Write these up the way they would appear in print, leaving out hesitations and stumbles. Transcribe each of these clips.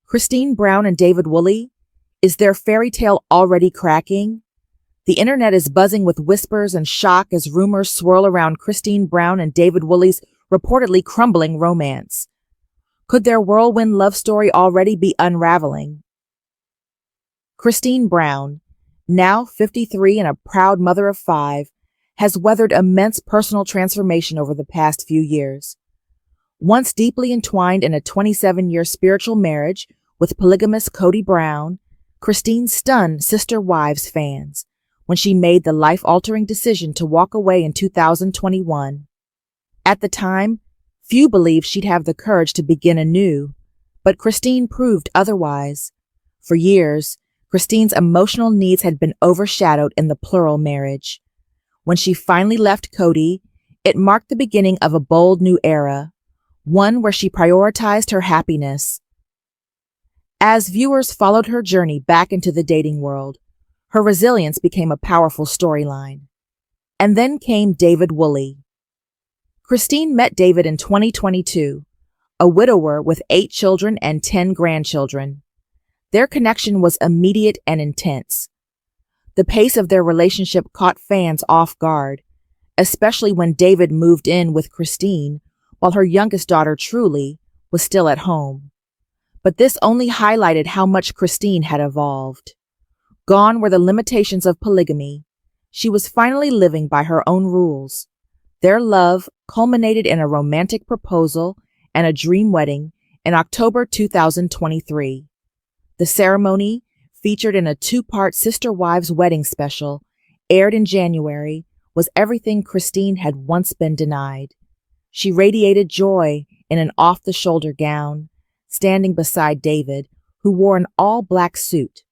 Christine Brown and David Woolley? Is their fairy tale already cracking? The internet is buzzing with whispers and shock as rumors swirl around Christine Brown and David Woolley's reportedly crumbling romance. Could their whirlwind love story already be unraveling? Christine Brown, now 53 and a proud mother of 5, has weathered immense personal transformation over the past few years. Once deeply entwined in a 27-year spiritual marriage with polygamist Kody Brown, Christine stunned Sister Wives fans when she made the life-altering decision to walk away in 2021. At the time, few believed she'd have the courage to begin anew, but Christine proved otherwise. For years, Christine's emotional needs had been overshadowed in the plural marriage. When she finally left Kody, it marked the beginning of a bold new era, one where she prioritized her happiness. As viewers followed her journey back into the dating world, her resilience became a powerful storyline. And then came David Woolley. Christine met David in 2022, a widower with 8 children and 10 grandchildren. Their connection was immediate and intense. The pace of their relationship caught fans off guard, especially when David moved in with Christine while her youngest daughter, Truly, was still at home. But this only highlighted how much Christine had evolved. Gone were the limitations of polygamy. She was finally living by her own rules. Their love culminated in a romantic proposal and a dream wedding in October 2023. The ceremony, featured in a 2-part Sister Wives wedding special, aired in January, was everything Christine had once been denied. She radiated joy in an off-the-shoulder gown, standing beside David, who wore an all-black suit.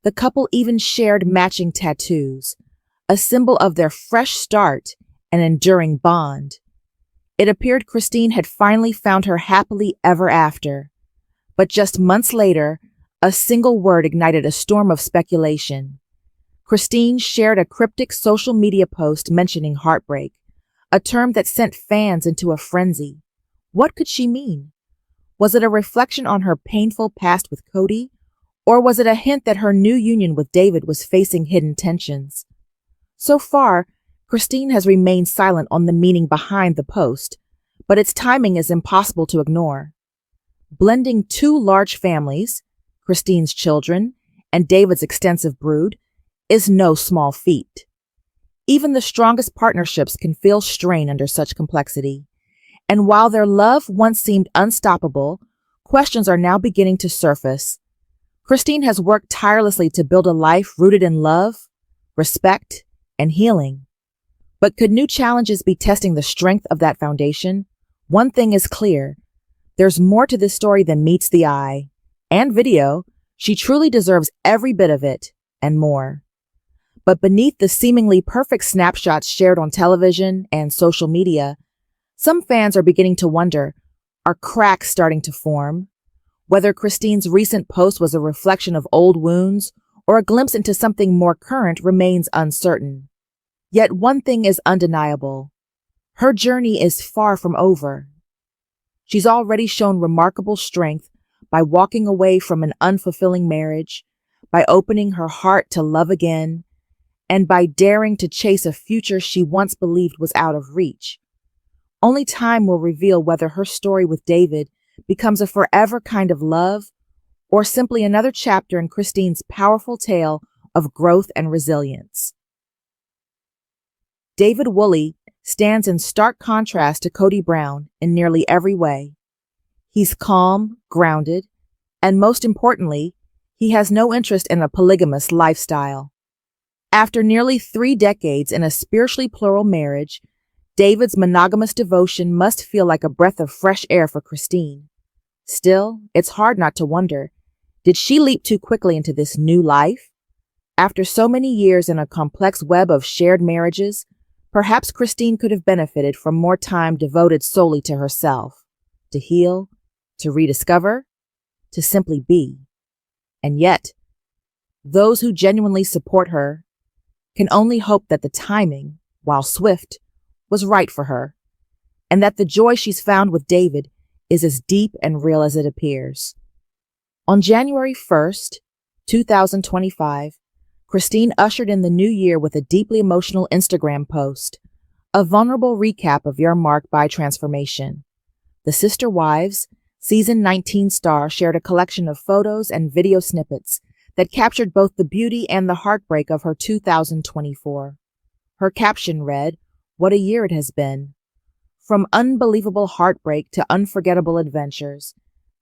The couple even shared matching tattoos, a symbol of their fresh start and enduring bond. It appeared Christine had finally found her happily ever after. But just months later, a single word ignited a storm of speculation. Christine shared a cryptic social media post mentioning heartbreak, a term that sent fans into a frenzy. What could she mean? Was it a reflection on her painful past with Kody, or was it a hint that her new union with David was facing hidden tensions? So far, Christine has remained silent on the meaning behind the post, but its timing is impossible to ignore. Blending 2 large families, Christine's children and David's extensive brood, is no small feat. Even the strongest partnerships can feel strain under such complexity. And while their love once seemed unstoppable, questions are now beginning to surface. Christine has worked tirelessly to build a life rooted in love, respect, and healing. But could new challenges be testing the strength of that foundation? One thing is clear. There's more to this story than meets the eye. And video, she truly deserves every bit of it, and more. But beneath the seemingly perfect snapshots shared on television and social media, some fans are beginning to wonder, are cracks starting to form? Whether Christine's recent post was a reflection of old wounds or a glimpse into something more current remains uncertain. Yet one thing is undeniable. Her journey is far from over. She's already shown remarkable strength by walking away from an unfulfilling marriage, by opening her heart to love again, and by daring to chase a future she once believed was out of reach. Only time will reveal whether her story with David becomes a forever kind of love or simply another chapter in Christine's powerful tale of growth and resilience. David Woolley stands in stark contrast to Kody Brown in nearly every way. He's calm, grounded, and most importantly, he has no interest in a polygamous lifestyle. After nearly 3 decades in a spiritually plural marriage, David's monogamous devotion must feel like a breath of fresh air for Christine. Still, it's hard not to wonder, did she leap too quickly into this new life? After so many years in a complex web of shared marriages, perhaps Christine could have benefited from more time devoted solely to herself, to heal, to rediscover, to simply be. And yet, those who genuinely support her can only hope that the timing, while swift, was right for her, and that the joy she's found with David is as deep and real as it appears. On January 1st, 2025, Christine ushered in the new year with a deeply emotional Instagram post, a vulnerable recap of year marked by transformation. The Sister Wives Season 19 star shared a collection of photos and video snippets that captured both the beauty and the heartbreak of her 2024. Her caption read, "What a year it has been. From unbelievable heartbreak to unforgettable adventures,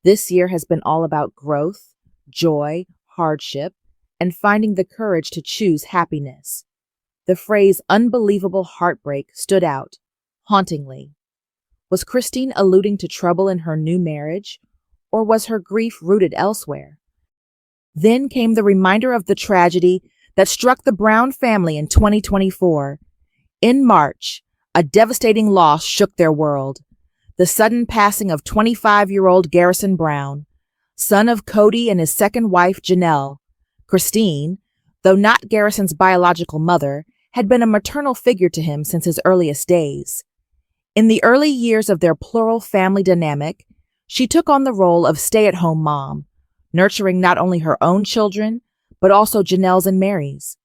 this year has been all about growth, joy, hardship, and finding the courage to choose happiness." The phrase unbelievable heartbreak stood out, hauntingly. Was Christine alluding to trouble in her new marriage, or was her grief rooted elsewhere? Then came the reminder of the tragedy that struck the Brown family in 2024. In March, a devastating loss shook their world. The sudden passing of 25-year-old Garrison Brown, son of Kody and his second wife, Janelle. Christine, though not Garrison's biological mother, had been a maternal figure to him since his earliest days. In the early years of their plural family dynamic, she took on the role of stay-at-home mom, nurturing not only her own children, but also Janelle's and Mary's.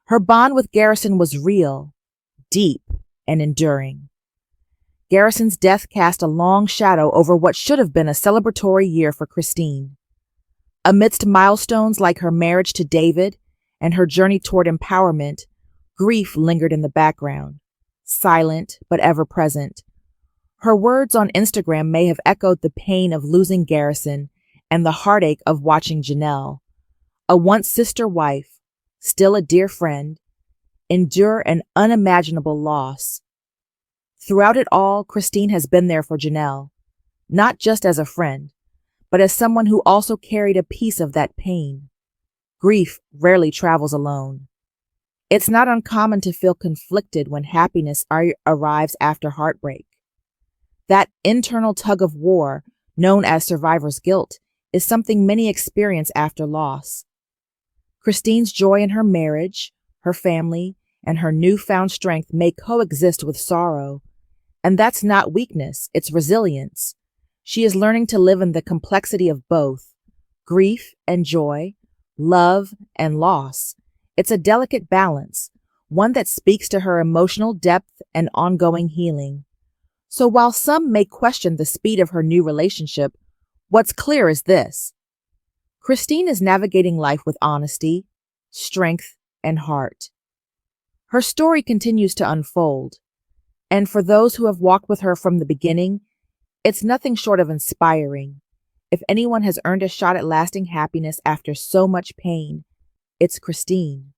Her bond with Garrison was real, deep, and enduring. Garrison's death cast a long shadow over what should have been a celebratory year for Christine. Amidst milestones like her marriage to David and her journey toward empowerment, grief lingered in the background, silent but ever present. Her words on Instagram may have echoed the pain of losing Garrison and the heartache of watching Janelle, a once sister wife, still a dear friend, endure an unimaginable loss. Throughout it all, Christine has been there for Janelle, not just as a friend, but as someone who also carried a piece of that pain. Grief rarely travels alone. It's not uncommon to feel conflicted when happiness arrives after heartbreak. That internal tug of war, known as survivor's guilt, is something many experience after loss. Christine's joy in her marriage, her family, and her newfound strength may coexist with sorrow. And that's not weakness, it's resilience. She is learning to live in the complexity of both, grief and joy, love and loss. It's a delicate balance, one that speaks to her emotional depth and ongoing healing. So while some may question the speed of her new relationship, what's clear is this: Christine is navigating life with honesty, strength, and heart. Her story continues to unfold, and for those who have walked with her from the beginning, it's nothing short of inspiring. If anyone has earned a shot at lasting happiness after so much pain, it's Christine.